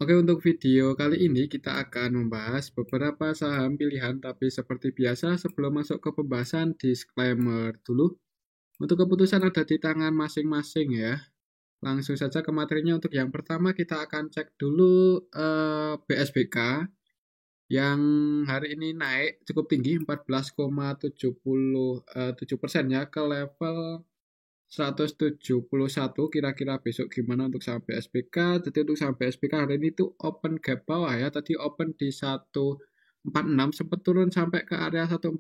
Oke, untuk video kali ini kita akan membahas beberapa saham pilihan, tapi seperti biasa sebelum masuk ke pembahasan, disclaimer dulu. Untuk keputusan ada di tangan masing-masing ya. Langsung saja ke materinya. Untuk yang pertama kita akan cek dulu BSBK yang hari ini naik cukup tinggi 14,77% ya ke level 171. Kira-kira besok gimana untuk saham BSBK. Jadi untuk saham BSBK hari ini tuh open gap bawah ya. Tadi open di 146, sempat turun sampai ke area 141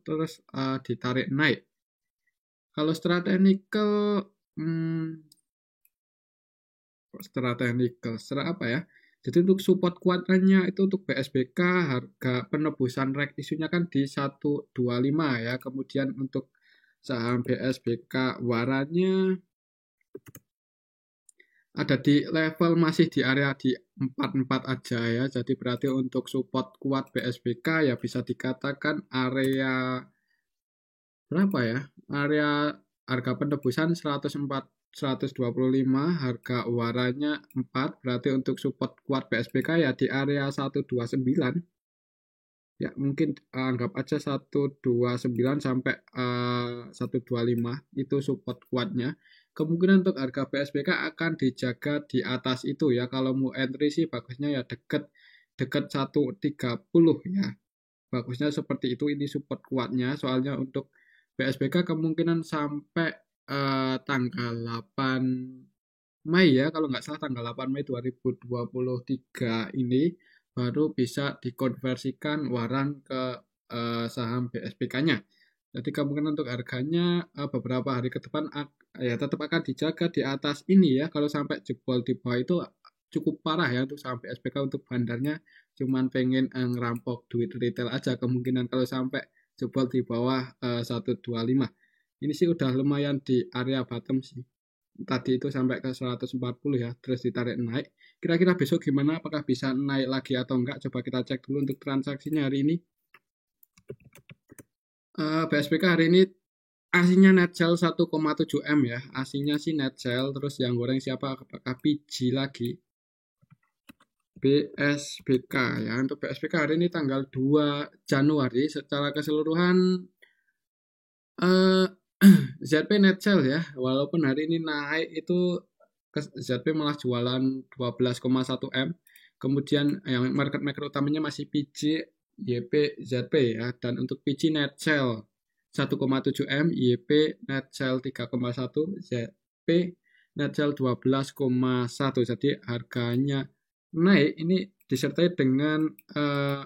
terus ditarik naik. Kalau secara technical, secara apa ya? Jadi untuk support kuatnya itu untuk BSBK harga penebusan rek isunya kan di 125 ya. Kemudian untuk saham BSBK waranya ada di level masih di area di 44 aja ya. Jadi berarti untuk support kuat BSBK ya bisa dikatakan area berapa ya? Area harga penebusan 104 125, harga waranya 4, berarti untuk support kuat BSBK ya di area 129. Ya, mungkin anggap aja 129 sampai 125 itu support kuatnya. Kemungkinan untuk harga BSBK akan dijaga di atas itu ya. Kalau mau entry sih bagusnya ya deket 130 ya. Bagusnya seperti itu, ini support kuatnya. Soalnya untuk BSBK kemungkinan sampai tanggal 8 Mei ya, kalau nggak salah tanggal 8 Mei 2023 ini baru bisa dikonversikan waran ke saham BSBK-nya. Jadi kemungkinan untuk harganya beberapa hari ke depan ya tetap akan dijaga di atas ini ya. Kalau sampai jebol di bawah itu cukup parah ya untuk saham BSBK. Untuk bandarnya cuman pengen ngerampok duit retail aja, kemungkinan kalau sampai jebol di bawah 125. Ini sih udah lumayan di area bottom sih. Tadi itu sampai ke 140 ya, terus ditarik naik. Kira-kira besok gimana? Apakah bisa naik lagi atau enggak? Coba kita cek dulu untuk transaksinya hari ini. BSBK hari ini aslinya net sell 1,7 M ya. Aslinya sih net sell, terus yang goreng siapa? Apakah PG lagi? BSBK ya. Untuk BSBK hari ini tanggal 2 Januari secara keseluruhan ZP net sell ya. Walaupun hari ini naik itu ZP malah jualan 12,1 M. Kemudian yang market maker utamanya masih PG, YP, ZP ya. Dan untuk PG net sell 1,7 M, YP net sell 3,1, ZP net sell 12,1. Jadi harganya naik ini disertai dengan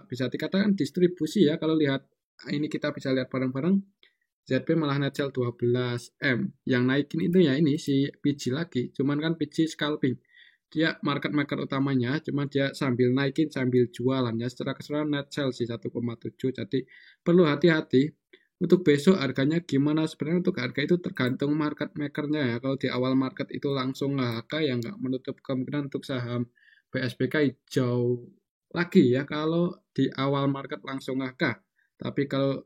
bisa dikatakan distribusi ya. Kalau lihat ini kita bisa lihat bareng-bareng. ZP malah net sell 12 M. Yang naikin itu ya ini si PG lagi. Cuman kan PG scalping. Dia market maker utamanya, cuman dia sambil naikin sambil jualan ya. Secara keseluruhan net sell sih 1,7. Jadi perlu hati-hati. Untuk besok harganya gimana? Sebenarnya untuk harga itu tergantung market makernya ya. Kalau di awal market itu langsung HK ya nggak menutup kemungkinan untuk saham BSBK jauh lagi ya. Kalau di awal market langsung HK. Tapi kalau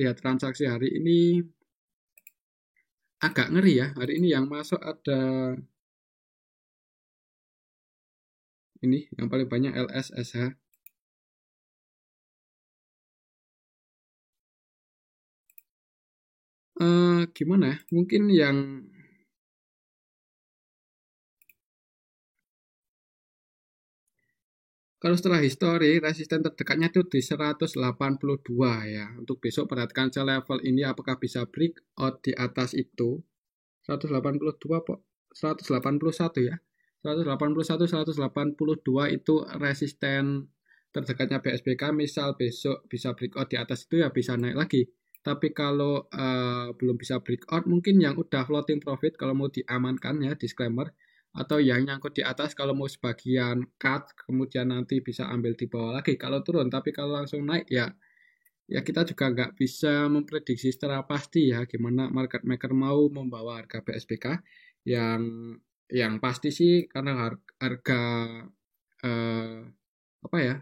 lihat transaksi hari ini agak ngeri ya. Hari ini yang masuk ada ini yang paling banyak LSSH. Gimana ya? Mungkin yang kalau setelah histori resisten terdekatnya itu di 182 ya. Untuk besok perhatikan level ini apakah bisa breakout di atas itu. 182 kok 181 ya. 181 182 itu resisten terdekatnya BSBK. Misal besok bisa breakout di atas itu ya bisa naik lagi. Tapi kalau belum bisa breakout, mungkin yang udah floating profit kalau mau diamankan ya, disclaimer, atau yang nyangkut di atas kalau mau sebagian cut kemudian nanti bisa ambil di bawah lagi kalau turun. Tapi kalau langsung naik ya kita juga nggak bisa memprediksi secara pasti ya gimana market maker mau membawa harga BSBK. yang yang pasti sih karena harga eh, apa ya,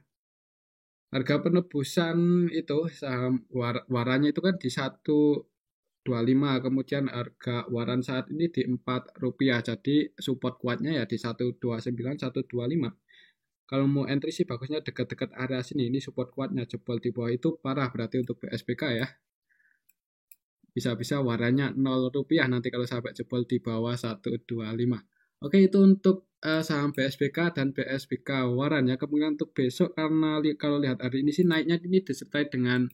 harga penebusan itu saham waranya itu kan di 125, kemudian harga waran saat ini di 4 rupiah. Jadi support kuatnya ya di 129 125. Kalau mau entry sih bagusnya dekat-dekat area sini. Ini support kuatnya jebol di bawah itu parah berarti untuk BSPK ya. Bisa-bisa warnanya 0 rupiah nanti kalau sampai jebol di bawah 125. Oke, itu untuk saham BSPK dan BSPK waran ya. Kemudian untuk besok karena kalau lihat hari ini sih naiknya ini disertai dengan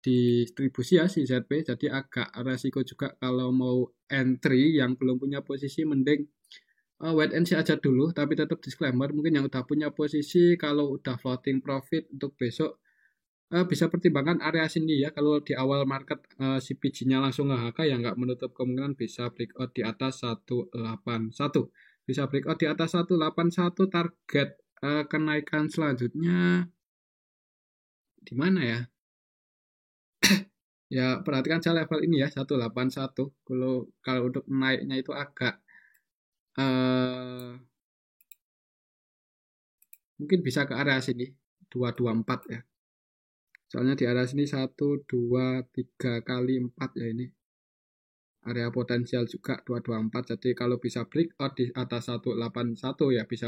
distribusi ya si ZP, jadi agak resiko juga kalau mau entry yang belum punya posisi mending wait and see aja dulu, tapi tetap disclaimer mungkin yang udah punya posisi kalau udah floating profit untuk besok bisa pertimbangkan area sini ya. Kalau di awal market si PG-nya langsung nge-HK ya nggak menutup kemungkinan bisa breakout di atas 181. Bisa breakout di atas 181, target kenaikan selanjutnya di mana ya? Ya perhatikan saya level ini ya 181. Kalau untuk naiknya itu agak mungkin bisa ke area sini 224 ya. Soalnya di area sini 1, 2, 3 kali 4 ya ini. Area potensial juga 224. Jadi kalau bisa breakout di atas 181 ya bisa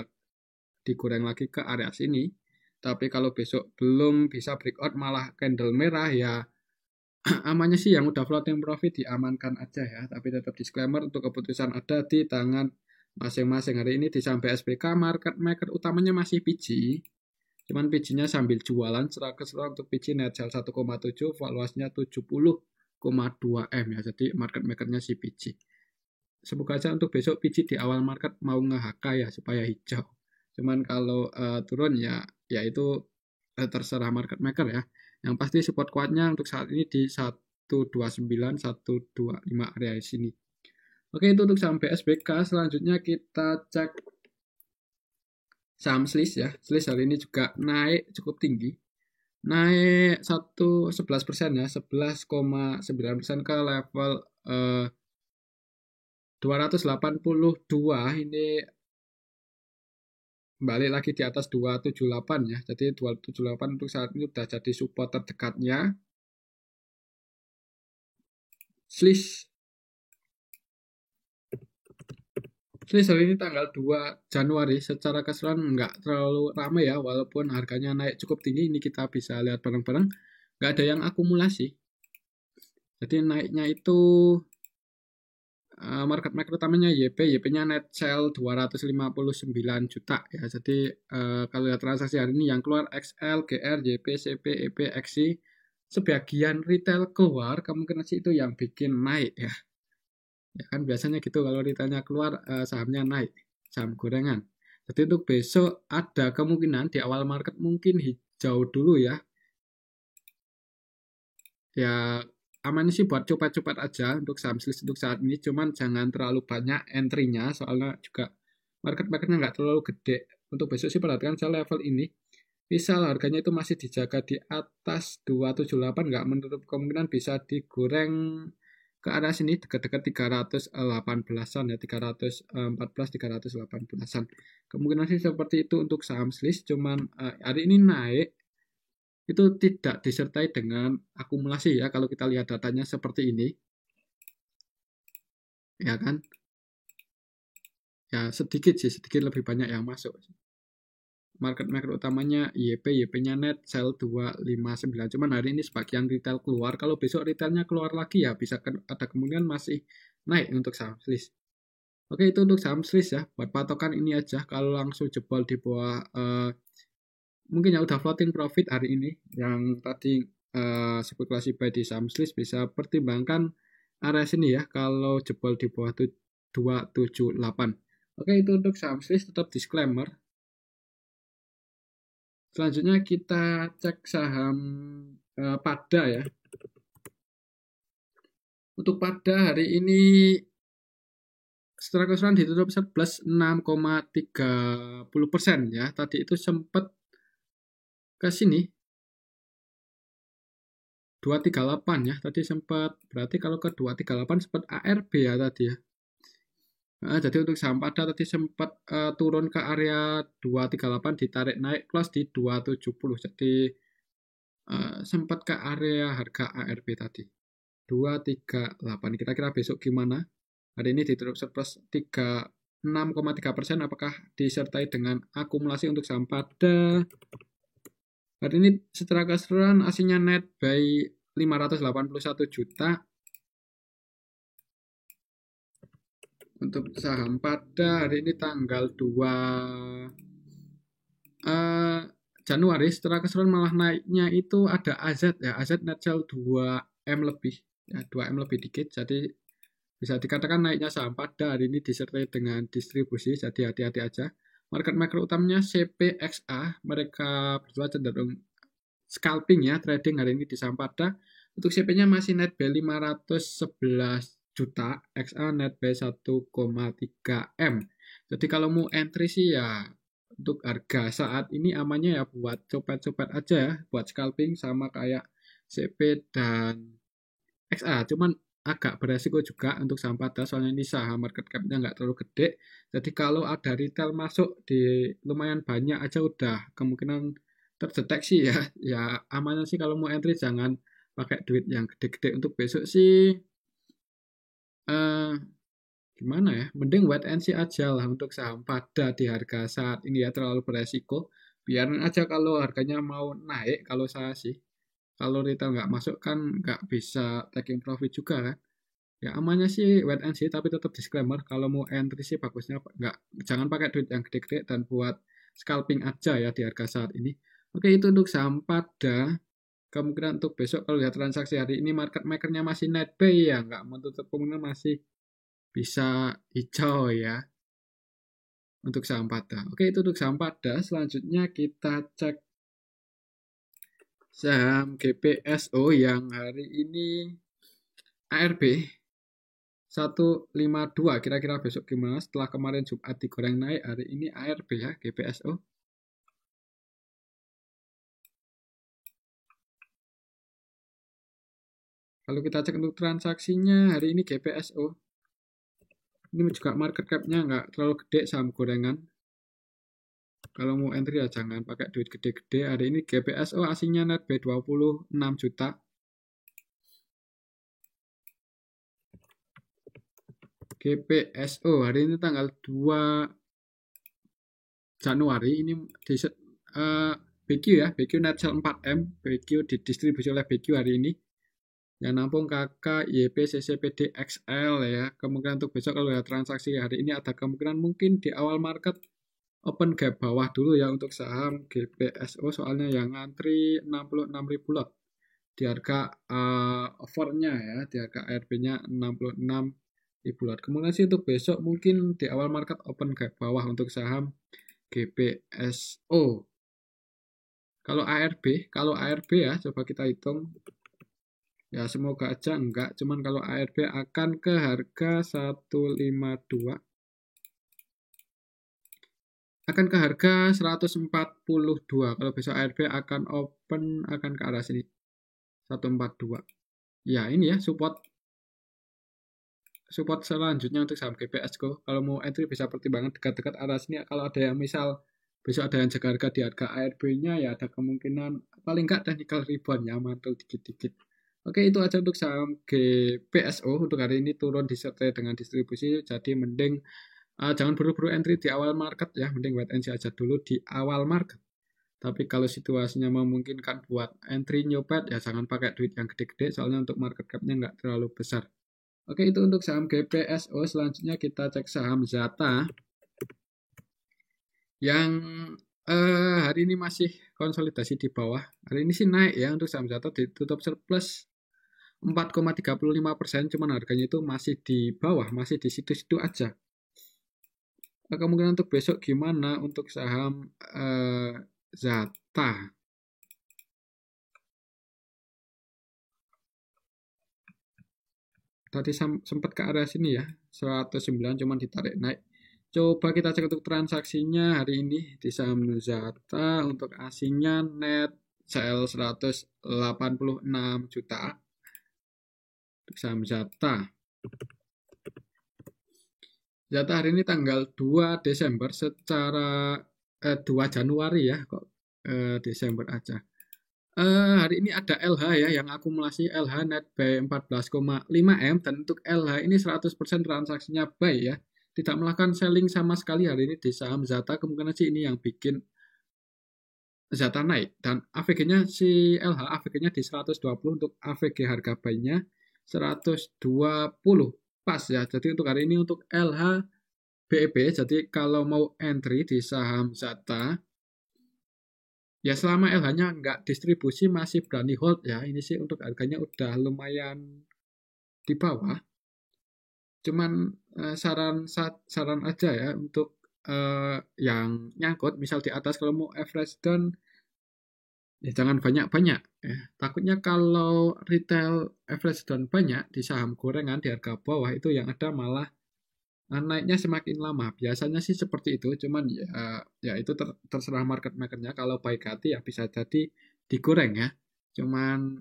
digoreng lagi ke area sini. Tapi kalau besok belum bisa breakout malah candle merah ya amannya sih yang udah floating profit diamankan aja ya. Tapi tetap disclaimer untuk keputusan ada di tangan masing-masing. Hari ini di saham BSPK market maker utamanya masih PG. Cuman PG-nya sambil jualan secara keseluruhan untuk PG net sell 1,7, valuasinya 70,2 M ya. Jadi market makernya si PG. Semoga aja untuk besok PG di awal market mau nge-HK ya supaya hijau. Cuman kalau turun ya itu terserah market maker ya. Yang pasti support kuatnya untuk saat ini di 129, 125 area sini. Oke, itu untuk saham BSBK. Selanjutnya kita cek saham Swiss ya. Swiss hari ini juga naik cukup tinggi. Naik 11% ya, 11,9% ke level 282. Ini balik lagi di atas 278 ya. Jadi 278 untuk saat ini sudah jadi support terdekatnya. Swiss hari ini tanggal 2 Januari secara keseluruhan nggak terlalu ramai ya, walaupun harganya naik cukup tinggi. Ini kita bisa lihat bareng-bareng, nggak ada yang akumulasi. Jadi naiknya itu market maker utamanya YP-nya net sell 259 juta ya. Jadi kalau lihat transaksi hari ini yang keluar XL, GR, YP, CP, EP, XI, sebagian retail keluar, kemungkinan sih itu yang bikin naik ya. Ya kan biasanya gitu kalau retailnya keluar sahamnya naik, saham gorengan. Jadi untuk besok ada kemungkinan di awal market mungkin hijau dulu ya. Ya amannya sih buat cepat-cepat aja untuk saham Swiss untuk saat ini, cuman jangan terlalu banyak entry-nya soalnya juga market-marketnya nggak terlalu gede. Untuk besok sih perhatikan saya level ini. Misal harganya itu masih dijaga di atas 278, nggak menutup kemungkinan bisa digoreng ke arah sini dekat-dekat 318-an ya, 314, 318-an. Kemungkinan sih seperti itu untuk saham Swiss, cuman hari ini naik itu tidak disertai dengan akumulasi ya. Kalau kita lihat datanya seperti ini ya kan, ya sedikit lebih banyak yang masuk. Market maker utamanya YP-nya net sell 259. Cuman hari ini sebagian retail keluar. Kalau besok retailnya keluar lagi ya bisa ada kemungkinan masih naik untuk saham Swiss. Oke, itu untuk saham Swiss ya. Buat patokan ini aja. Kalau langsung jebol di bawah mungkin yang udah floating profit hari ini yang tadi spekulasi buy di saham Swiss bisa pertimbangkan area sini ya kalau jebol di bawah 278. Oke, itu untuk saham Swiss, tetap disclaimer. Selanjutnya kita cek saham Pada ya. Untuk Pada hari ini secara keseluruhan ditutup surplus 6,30% ya. Tadi itu sempat ke sini 238 ya. Tadi sempat berarti kalau ke 238 sempat ARB ya tadi ya. Jadi untuk saham Pada tadi sempat turun ke area 238 ditarik naik plus di 270. Jadi sempat ke area harga ARB tadi 238. Kira-kira besok gimana? Hari ini ditutup surplus 3 6,3%. Apakah disertai dengan akumulasi untuk saham pada hari ini? Secara keseluruhan aslinya net buy 581 juta. Untuk saham pada hari ini tanggal 2 Januari, secara keseluruhan malah naiknya itu ada AZ ya, AZ net sell 2M lebih ya, 2M lebih dikit. Jadi bisa dikatakan naiknya saham pada hari ini disertai dengan distribusi, jadi hati-hati aja. Market maker utamanya CPXA, mereka berdua cenderung scalping ya, trading hari ini di saham pada. Untuk CP-nya masih net buy 511 juta, XA net buy 1,3 M. Jadi kalau mau entry sih ya untuk harga saat ini amannya ya buat copet-copet aja ya, buat scalping sama kayak CP dan XA. Cuman agak beresiko juga untuk saham pada, soalnya ini saham market cap-nya nggak terlalu gede. Jadi kalau ada retail masuk di lumayan banyak aja udah kemungkinan terdeteksi ya. Ya amannya sih kalau mau entry jangan pakai duit yang gede-gede. Untuk besok sih gimana ya? Mending wait and see aja lah untuk saham pada di harga saat ini ya, terlalu beresiko. Biarin aja kalau harganya mau naik kalau saya sih. Kalau retail nggak masuk kan nggak bisa taking profit juga kan. Ya amannya sih wait and see, tapi tetap disclaimer kalau mau entry sih bagusnya nggak, jangan pakai duit yang gede-gede dan buat scalping aja ya di harga saat ini. Oke, itu untuk saham pada. Kemungkinan untuk besok kalau lihat transaksi hari ini market makernya masih net buy ya, nggak menutup kemungkinan masih bisa hijau ya untuk saham pada. Oke, itu untuk saham pada. Selanjutnya kita cek saham GPSO yang hari ini ARB 152. Kira-kira besok gimana? Setelah kemarin Jumat digoreng naik, hari ini ARB ya, GPSO. Kalau kita cek untuk transaksinya, hari ini GPSO. Ini juga market cap-nya nggak terlalu gede, saham gorengan. Kalau mau entry ya jangan pakai duit gede-gede. Hari ini GPSO aslinya net buy 26 juta. GPSO hari ini tanggal 2 Januari ini di BQ ya, BQ net sell 4M, BQ didistribusi oleh BQ hari ini. Yang nampung KK, YP, CCPD, XL ya. Kemungkinan untuk besok kalau ada transaksi hari ini ada kemungkinan mungkin di awal market open gap bawah dulu ya untuk saham GPSO, soalnya yang ngantri 66.000 lot di harga offernya ya, di harga ARB-nya 66.000 lot. Kemudian sih untuk besok mungkin di awal market open gap bawah untuk saham GPSO. Kalau ARB ya coba kita hitung. Ya semoga aja enggak, cuman kalau ARB akan ke harga 152. Akan ke harga 142. Kalau besok ARB akan open akan ke arah sini. 142. Ya, ini ya support selanjutnya untuk saham GPSO. Kalau mau entry bisa pertimbangan dekat-dekat arah sini. Kalau ada yang misal besok ada yang jaga harga di harga ARB-nya ya ada kemungkinan paling enggak technical rebound ya, mantul dikit-dikit. Oke, itu aja untuk saham GPSO. Untuk hari ini turun disertai dengan distribusi, jadi mending jangan buru-buru entry di awal market ya, mending wait and see aja dulu di awal market. Tapi kalau situasinya memungkinkan buat entry nyopet ya jangan pakai duit yang gede-gede, soalnya untuk market cap-nya nggak terlalu besar. Oke, itu untuk saham GPSO. Selanjutnya kita cek saham Zata yang hari ini masih konsolidasi di bawah. Hari ini sih naik ya untuk saham Zata, ditutup surplus 4,35%, cuman harganya itu masih di bawah, masih di situ-situ aja. Kemungkinan untuk besok gimana untuk saham Zata? Tadi sempat ke arah sini ya, 109 cuman ditarik naik. Coba kita cek untuk transaksinya hari ini di saham Zata. Untuk aslinya net sell 186 juta. Saham Zata. Zata hari ini tanggal 2 Desember secara 2 Januari ya, kok Desember aja. Hari ini ada LH ya, yang akumulasi LH net buy 14,5 M, dan untuk LH ini 100% transaksinya buy ya. tidak melakukan selling sama sekali hari ini di saham Zata. Kemungkinan sih ini yang bikin Zata naik. Dan AVG-nya si LH, AVG-nya di 120 untuk AVG harga buy-nya 120. Pas ya. Jadi untuk hari ini untuk LH BEB, jadi kalau mau entry di saham Zata, ya selama LH-nya nggak distribusi masih berani hold ya. Ini sih untuk harganya udah lumayan di bawah. Cuman saran aja ya untuk yang nyangkut, misal di atas kalau mau average down, ya jangan banyak-banyak. Ya. Takutnya kalau retail average down banyak di saham gorengan di harga bawah itu yang ada malah naiknya semakin lama. Biasanya sih seperti itu, cuman ya itu terserah market makernya. Kalau baik hati ya bisa jadi digoreng ya. Cuman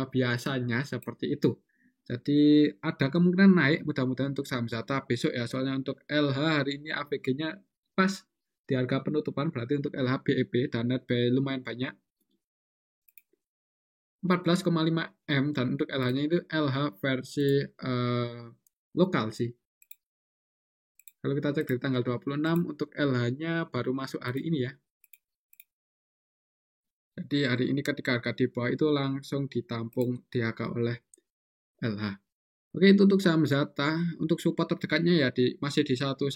biasanya seperti itu. Jadi ada kemungkinan naik mudah-mudahan untuk saham Zata besok ya. Soalnya untuk LH hari ini AVG-nya pas di harga penutupan, berarti untuk LH BEB dan net buy lumayan banyak. 14,5 M dan untuk LH-nya itu LH versi lokal sih. Kalau kita cek dari tanggal 26 untuk LH-nya baru masuk hari ini ya. Jadi hari ini ketika harga di bawah itu langsung ditampung di harga oleh LH. Oke, itu untuk saham Zata. Untuk support terdekatnya ya masih di 114.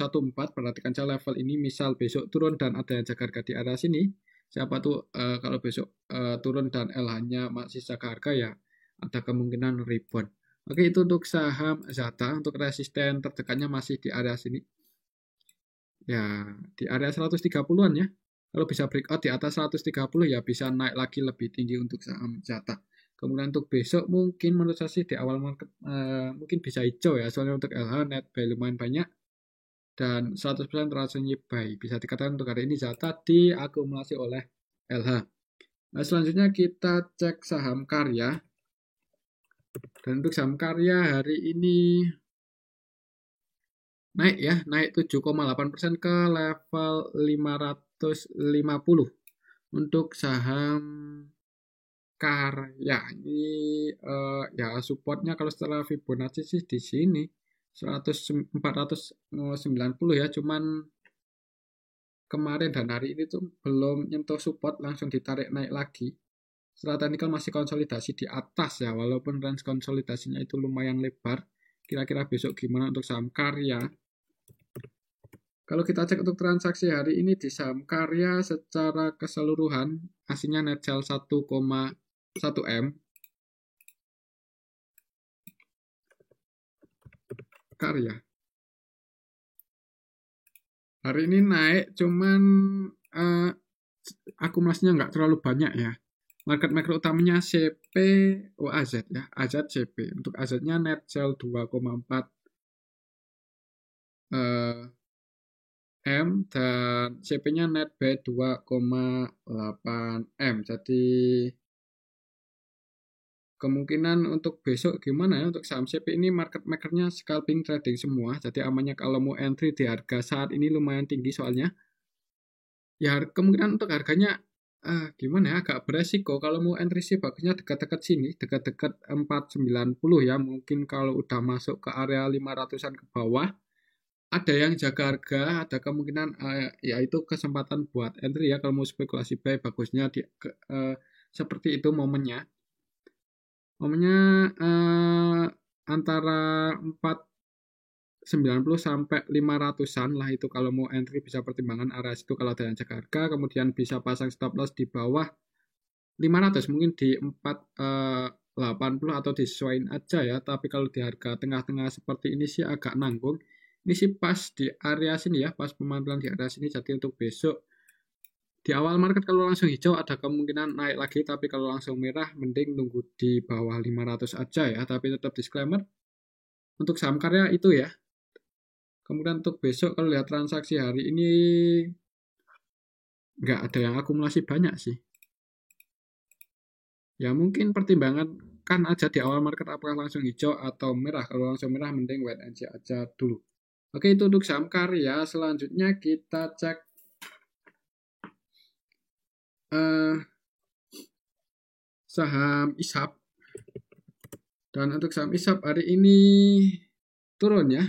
Perhatikan saja level ini misal besok turun dan ada yang jaga harga di area sini. Siapa tuh kalau besok turun dan LH-nya masih jaga harga ya ada kemungkinan rebound. Oke, itu untuk saham Zata. Untuk resisten terdekatnya masih di area sini. Ya, di area 130-an ya. Kalau bisa breakout di atas 130 ya bisa naik lagi lebih tinggi untuk saham Zata. Kemudian untuk besok mungkin menurut saya sih di awal market mungkin bisa hijau ya. Soalnya untuk LH net buy lumayan banyak dan 100% transaksi buy. Bisa dikatakan untuk hari ini Zata diakumulasi oleh LH. Nah, selanjutnya kita cek saham karya. Dan untuk saham karya hari ini naik ya, naik 7,8% ke level 550 untuk saham karya. Ini ya supportnya kalau setelah Fibonacci sih di sini 490 ya, cuman kemarin dan hari ini tuh belum nyentuh support langsung ditarik naik lagi. Setelah teknikal masih konsolidasi di atas ya, walaupun range konsolidasinya itu lumayan lebar. Kira-kira besok gimana untuk saham karya? Kalau kita cek untuk transaksi hari ini di saham karya secara keseluruhan, aslinya net sell 1,1 M. Karya. Hari ini naik, cuman akumulasinya nggak terlalu banyak ya. Market maker utamanya CP, AZ ya, AZ CP. Untuk AZ-nya net sell 2,4 M dan CP-nya net buy 2,8 M. Jadi kemungkinan untuk besok gimana ya untuk saham CP ini market makernya scalping trading semua. Jadi amannya kalau mau entry di harga saat ini lumayan tinggi soalnya. Ya kemungkinan untuk harganya gimana ya agak beresiko. Kalau mau entry sih bagusnya dekat-dekat sini, dekat-dekat 490 ya. Mungkin kalau udah masuk ke area 500-an ke bawah ada yang jaga harga, ada kemungkinan yaitu kesempatan buat entry ya. Kalau mau spekulasi buy bagusnya seperti itu momennya. Momennya antara 490 sampai 500-an lah itu kalau mau entry bisa pertimbangan area situ kalau ada yang jaga harga, kemudian bisa pasang stop loss di bawah 500 mungkin di 480 atau disesuaikan aja ya. Tapi kalau di harga tengah-tengah seperti ini sih agak nanggung. Ini sih pas di area sini ya, pas pemantulan di area sini. Jadi untuk besok di awal market kalau langsung hijau ada kemungkinan naik lagi, tapi kalau langsung merah mending nunggu di bawah 500 aja ya. Tapi tetap disclaimer untuk saham karya itu ya. Kemudian untuk besok kalau lihat transaksi hari ini nggak ada yang akumulasi banyak sih. Ya mungkin pertimbangan kan aja di awal market apakah langsung hijau atau merah. Kalau langsung merah mending wait and see aja dulu. Oke, itu untuk saham karya. Selanjutnya kita cek saham ISAP. Dan untuk saham ISAP hari ini turun ya.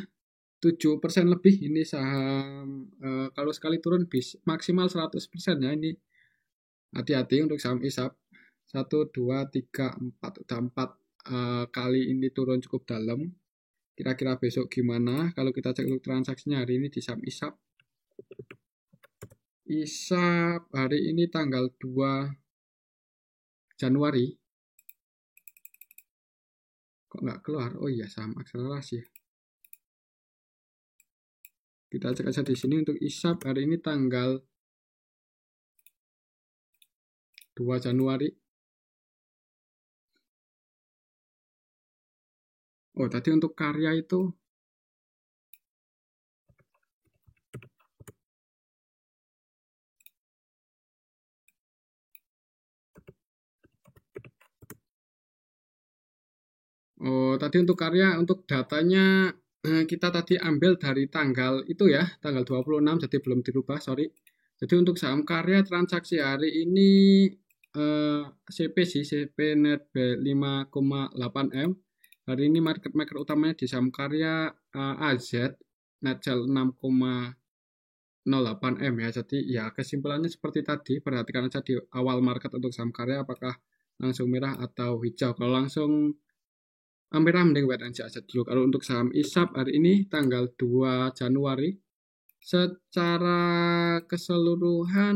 7% lebih ini saham, kalau sekali turun maksimal 100% ya ini. Hati-hati untuk saham ISAP. 1, 2, 3, 4. Udah 4 kali ini turun cukup dalam. Kira-kira besok gimana? Kalau kita cek untuk transaksinya hari ini di saham ISAP. ISAP hari ini tanggal 2 Januari. Kok nggak keluar? Oh iya, saham akselerasi. Kita cek aja di sini untuk ISAP hari ini tanggal 2 Januari. Oh, tadi untuk karya itu tadi untuk karya, untuk datanya kita tadi ambil dari tanggal itu ya, tanggal 26, jadi belum dirubah, sorry. Jadi untuk saham karya transaksi hari ini CP sih, CP net 5,8M. Hari ini market maker utamanya di saham karya AZ, net sell 6,08M ya. Jadi ya kesimpulannya seperti tadi, perhatikan aja di awal market untuk saham karya apakah langsung merah atau hijau. Kalau langsung merah mending wait and see aja dulu. Kalau untuk saham ISAP hari ini tanggal 2 Januari secara keseluruhan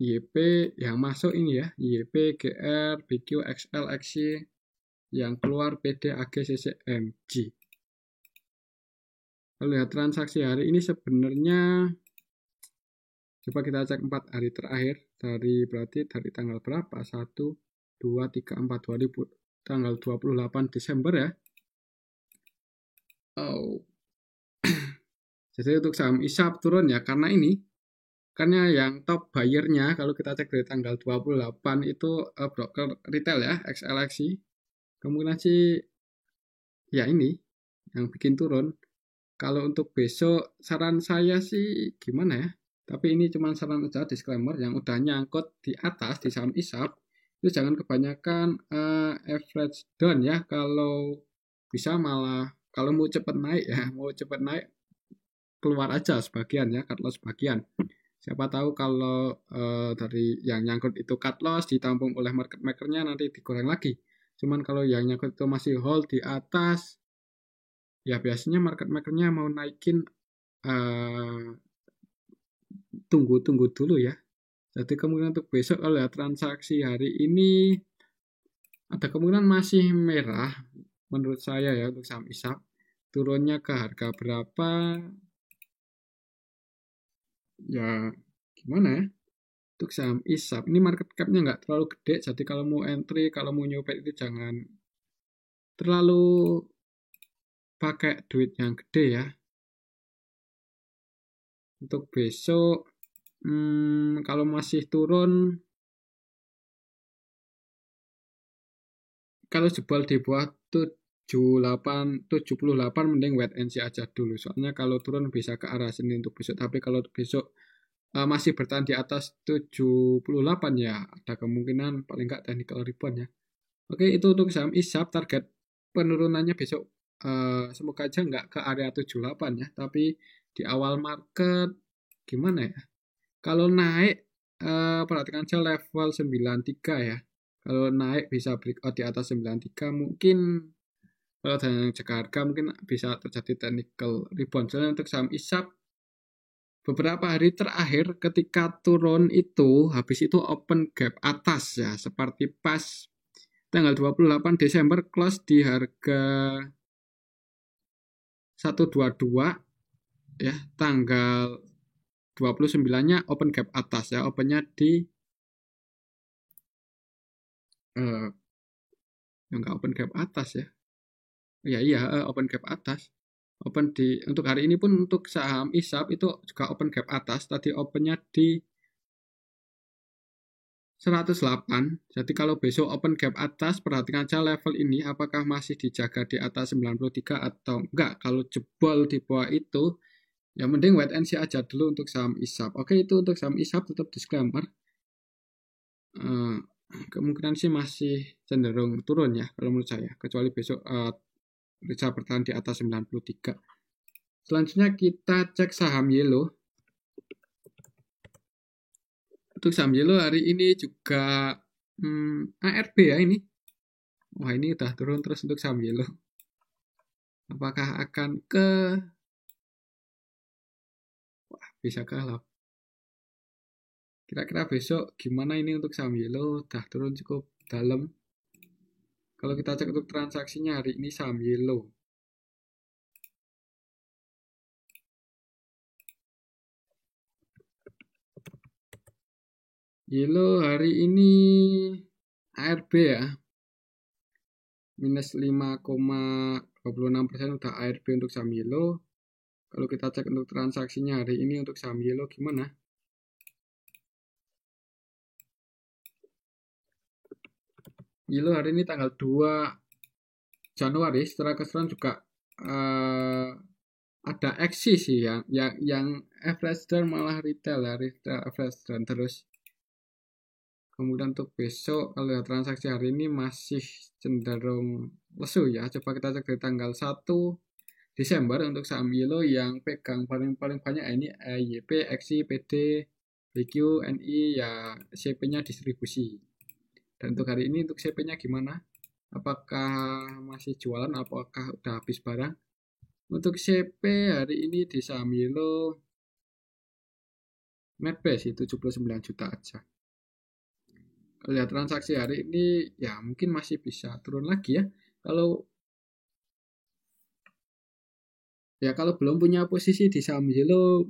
YP yang masuk ini ya, YP, GR, BQ, XL, XY, yang keluar PD, AG, CC, MG. Kalau lihat transaksi hari ini sebenarnya coba kita cek 4 hari terakhir berarti dari tanggal berapa? 1, 2, 3, 4, 2000, tanggal 28 Desember ya. Oh. Jadi untuk saham ISAP turun ya karena yang top buyer-nya kalau kita cek dari tanggal 28 itu broker retail ya, XLXI. Kemungkinan sih ya ini yang bikin turun. Kalau untuk besok saran saya sih gimana ya? Tapi ini cuma saran aja, disclaimer, yang udah nyangkut di atas di saham ISAP itu jangan kebanyakan average down ya. Kalau bisa malah kalau mau cepet naik ya, keluar aja sebagian ya, cut loss sebagian. Siapa tahu kalau dari yang nyangkut itu cut loss ditampung oleh market makernya nanti digoreng lagi. Cuman kalau yang nyangkut itu masih hold di atas, ya biasanya market makernya mau naikin tunggu dulu ya. Jadi kemungkinan untuk besok kalau lihat transaksi hari ini ada kemungkinan masih merah menurut saya ya untuk saham ISAP. Turunnya ke harga berapa? Ya gimana ya? Untuk saham ISAP ini market cap-nya nggak terlalu gede, jadi kalau mau entry, kalau mau nyopet itu jangan terlalu pakai duit yang gede ya. Untuk besok kalau masih turun, kalau jebol di bawah 78 mending wait and see aja dulu. Soalnya kalau turun bisa ke arah sini untuk besok. Tapi kalau besok masih bertahan di atas 78 ya ada kemungkinan paling nggak technical rebound ya. Oke, itu untuk saham ISAP. Target penurunannya besok semoga aja nggak ke area 78 ya. Tapi di awal market gimana ya? Kalau naik perhatikan aja level 93 ya. Kalau naik bisa breakout di atas 93 mungkin kalau ada yang jaga harga mungkin bisa terjadi technical rebound. Soalnya untuk saham ISAP beberapa hari terakhir ketika turun itu habis itu open gap atas ya, seperti pas tanggal 28 Desember close di harga 122 ya, tanggal 29-nya open gap atas ya, opennya di enggak open gap atas ya. Iya, open gap atas. Open untuk hari ini pun untuk saham ISAP itu juga open gap atas. Tadi opennya di 108. Jadi kalau besok open gap atas, perhatikan aja level ini apakah masih dijaga di atas 93 atau enggak. Kalau jebol di bawah itu, ya mending wait and see aja dulu untuk saham ISAP. Oke, itu untuk saham ISAP tetap disclaimer. kemungkinan sih masih cenderung turun ya kalau menurut saya, kecuali besok bisa bertahan di atas 93. Selanjutnya kita cek saham Yellow. Untuk saham Yellow hari ini juga ARB ya ini. Wah, ini udah turun terus untuk saham Yellow. Apakah akan ke bisa kalah? Kira-kira besok gimana ini untuk saham Yellow? Udah turun cukup dalam. Kalau kita cek untuk transaksinya hari ini saham Yellow. Yellow hari ini ARB ya. Minus 5,26% udah ARB untuk saham Yellow. Kalau kita cek untuk transaksinya hari ini untuk saham Yellow gimana? Yellow hari ini tanggal 2 Januari setelah keseruan juga ada aksi sih yang average down malah retail ya, retail average down terus. Kemudian untuk besok kalau ya transaksi hari ini masih cenderung lesu ya. Coba kita cek dari tanggal 1 Desember untuk saham Yellow yang pegang paling banyak ini YP, XI, PD, BQ, NI ya CP-nya distribusi. Dan untuk hari ini untuk CP-nya gimana? Apakah masih jualan? Apakah udah habis barang? Untuk CP hari ini di saham Yellow net base 79 juta aja. Lihat transaksi hari ini ya mungkin masih bisa turun lagi ya. Kalau belum punya posisi di saham Yellow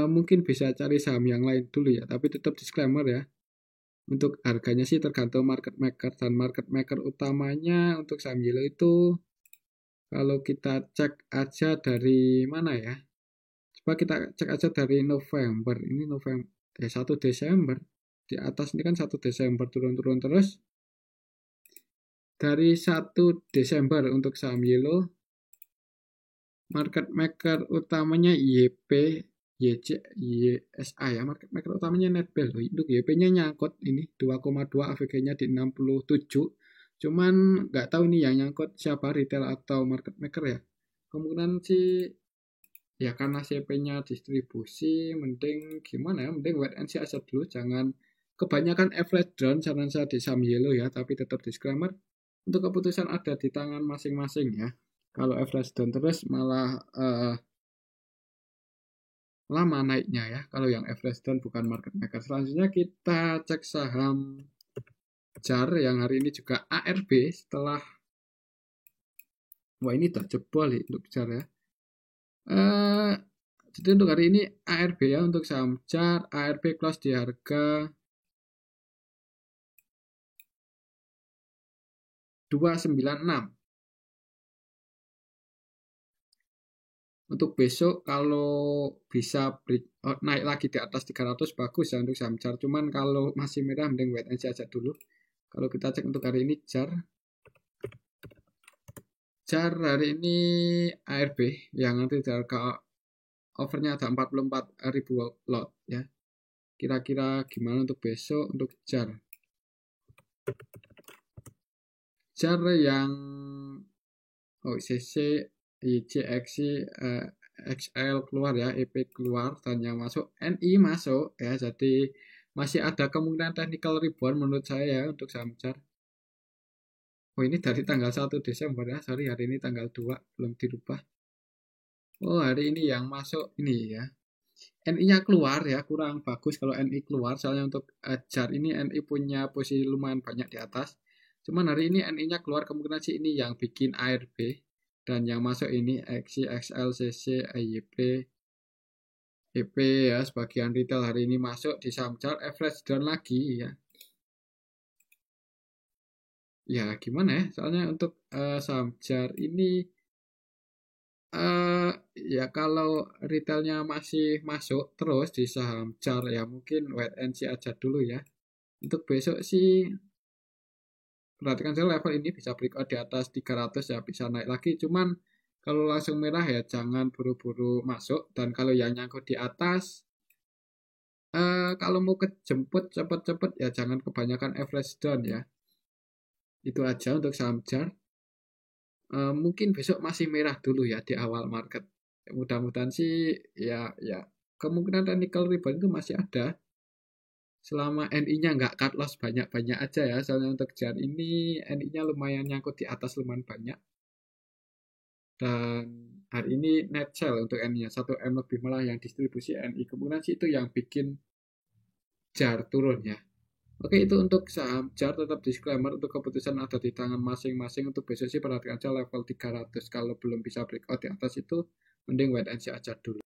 mungkin bisa cari saham yang lain dulu ya. Tapi tetap disclaimer ya. Untuk harganya sih tergantung market maker, dan market maker utamanya untuk saham Yellow itu kalau kita cek aja dari mana ya? Coba kita cek aja dari November. Ini November 1 Desember. Di atas ini kan 1 Desember turun-turun terus. Dari 1 Desember untuk saham Yellow, market maker utamanya YP, YC, YSA ya. Market maker utamanya Netbel. Untuk YP-nya nyangkut ini 2,2, AVG-nya di 67. Cuman nggak tahu ini yang nyangkut siapa, retail atau market maker ya. Kemungkinan sih ya karena CP-nya distribusi, mending gimana ya, mending wait and see aja dulu, jangan kebanyakan average down saran saya di saham Yellow ya, tapi tetap disclaimer, untuk keputusan ada di tangan masing-masing ya. Kalau average down terus malah lama naiknya ya, kalau yang average down bukan market maker. Selanjutnya kita cek saham JAR yang hari ini juga ARB setelah wah ini udah jebol ya untuk JAR ya. Jadi untuk hari ini ARB ya, untuk saham JAR, ARB close di harga 296. Untuk besok kalau bisa naik lagi di atas 300 bagus ya untuk saham JAR. Cuman kalau masih merah mending wait and see aja dulu. Kalau kita cek untuk hari ini JAR hari ini ARB yang nanti harga overnya ada 44.000 lot ya. Kira-kira gimana untuk besok untuk JAR yang OCC, IC, XL keluar ya, EP keluar, dan yang masuk NI masuk ya, jadi masih ada kemungkinan technical rebound menurut saya ya untuk saham JAR. Oh ini dari tanggal 1 Desember ya, sorry hari ini tanggal 2 belum dirubah. Oh hari ini yang masuk ini ya, NI-nya keluar ya, kurang bagus kalau NI keluar, soalnya untuk JAR ini NI punya posisi lumayan banyak di atas. Cuman hari ini NI-nya keluar, kemungkinan sih ini yang bikin ARB. Dan yang masuk ini XI, XL, CC, IYP, EP ya, sebagian retail hari ini masuk di saham JAR, average down lagi ya. Ya gimana ya, soalnya untuk saham JAR ini ya kalau retailnya masih masuk terus di saham JAR ya mungkin wait and see aja dulu ya. Untuk besok sih perhatikan saya level ini bisa breakout di atas 300 ya, bisa naik lagi. Cuman kalau langsung merah ya jangan buru-buru masuk. Dan kalau yang nyangkut di atas Kalau mau kejemput cepet-cepet ya jangan kebanyakan average down ya. Itu aja untuk saham JAR. Mungkin besok masih merah dulu ya di awal market. Mudah-mudahan sih ya kemungkinan technical rebound itu masih ada. Selama NI-nya nggak cut loss banyak-banyak aja ya. Soalnya untuk JAR ini NI-nya lumayan nyangkut di atas lumayan banyak. Dan hari ini net sell untuk NI-nya 1M lebih malah yang distribusi NI. Kemungkinan sih itu yang bikin JAR turun ya. Oke, itu untuk saham JAR. Tetap disclaimer, untuk keputusan ada di tangan masing-masing. Untuk besok sih perhatikan aja level 300. Kalau belum bisa breakout di atas itu mending wait and see aja dulu.